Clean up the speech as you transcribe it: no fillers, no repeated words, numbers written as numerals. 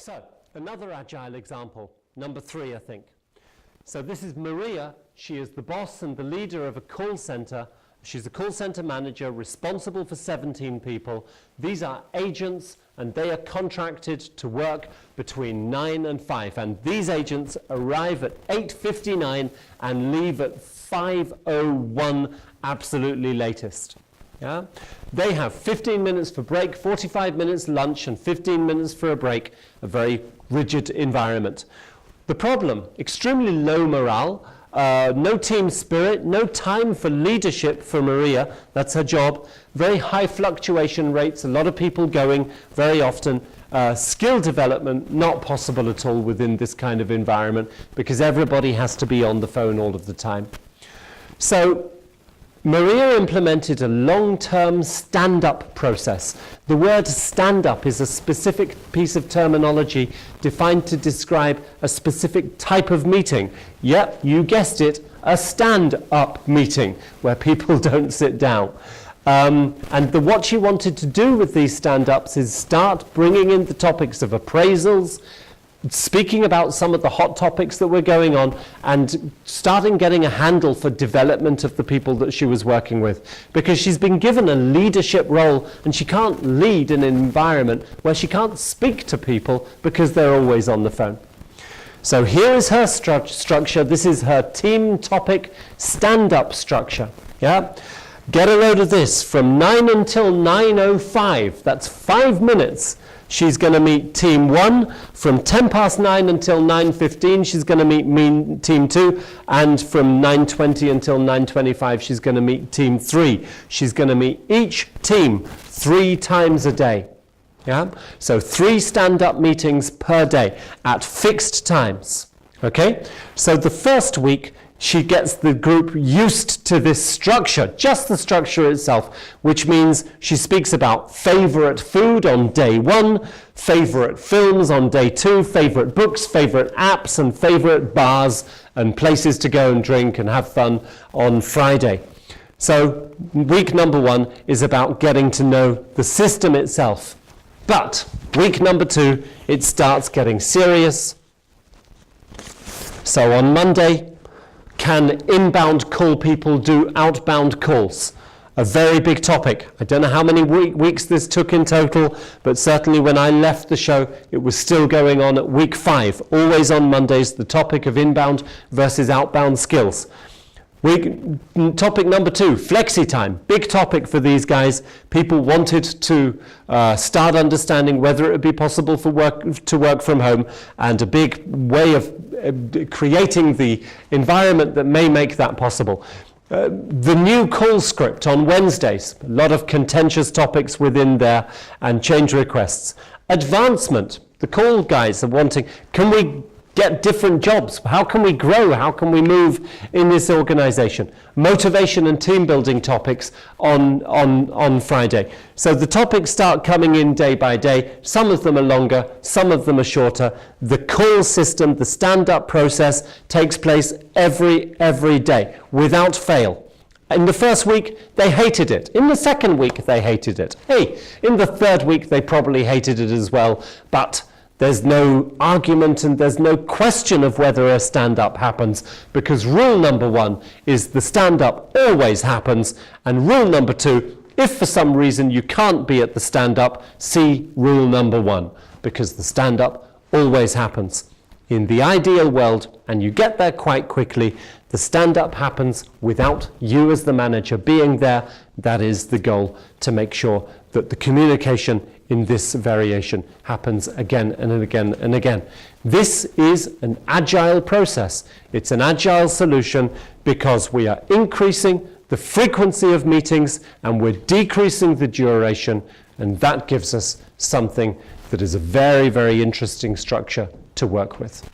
So, another agile example, number 3, I think. So this is Maria. She is the boss and the leader of a call center. She's a call center manager responsible for 17 people. These are agents, and they are contracted to work between 9 and 5. And these agents arrive at 8:59 and leave at 5:01 absolutely latest. Yeah? They have 15 minutes for break, 45 minutes lunch, and 15 minutes for a break, a very rigid environment. The problem, extremely low morale, no team spirit, no time for leadership for Maria, that's her job, very high fluctuation rates, a lot of people going very often, skill development not possible at all within this kind of environment because everybody has to be on the phone all of the time. So Maria implemented a long-term stand-up process. The word stand-up is a specific piece of terminology defined to describe a specific type of meeting. Yep, you guessed it, a stand-up meeting where people don't sit down. What she wanted to do with these stand-ups is start bringing in the topics of appraisals, speaking about some of the hot topics that were going on, and starting getting a handle for development of the people that she was working with. Because she's been given a leadership role, and she can't lead an environment where she can't speak to people because they're always on the phone. So here is her structure. This is her team topic stand-up structure. Yeah? Get a load of this. From 9 until 9:05, that's 5 minutes. She's going to meet Team 1. From 9:10 until 9:15, she's going to meet Team 2. And from 9:20 until 9:25, she's going to meet Team 3. She's going to meet each team 3 times a day. Yeah? So 3 stand-up meetings per day at fixed times. Okay? So the first week, she gets the group used to this structure, just the structure itself, which means she speaks about favorite food on day 1, favorite films on day 2, favorite books, favorite apps, and favorite bars and places to go and drink and have fun on Friday. So week number 1 is about getting to know the system itself. But week number 2, it starts getting serious. So on Monday, can inbound call people do outbound calls? A very big topic. I don't know how many weeks this took in total, but certainly when I left the show, it was still going on at week 5. Always on Mondays, the topic of inbound versus outbound skills. Topic number 2, flexi time. Big topic for these guys. People wanted to start understanding whether it would be possible to work from home, and a big way of creating the environment that may make that possible. The new call script on Wednesdays, a lot of contentious topics within there, and change requests. Advancement, the call guys are wanting, can we get different jobs? How can we grow? How can we move in this organization? Motivation and team building topics on Friday. So the topics start coming in day by day. Some of them are longer, some of them are shorter. The call system, the stand-up process takes place every day without fail. In the first week, they hated it. In the second week, they hated it. Hey, in the third week, they probably hated it as well, but there's no argument and there's no question of whether a stand-up happens, because rule number 1 is the stand-up always happens, and rule number 2, if for some reason you can't be at the stand-up, see rule number 1, because the stand-up always happens. In the ideal world, and you get there quite quickly, the stand-up happens without you as the manager being there. That is the goal, to make sure that the communication in this variation happens again and again and again. This is an agile process. It's an agile solution because we are increasing the frequency of meetings and we're decreasing the duration, and that gives us something that is a very, very interesting structure to work with.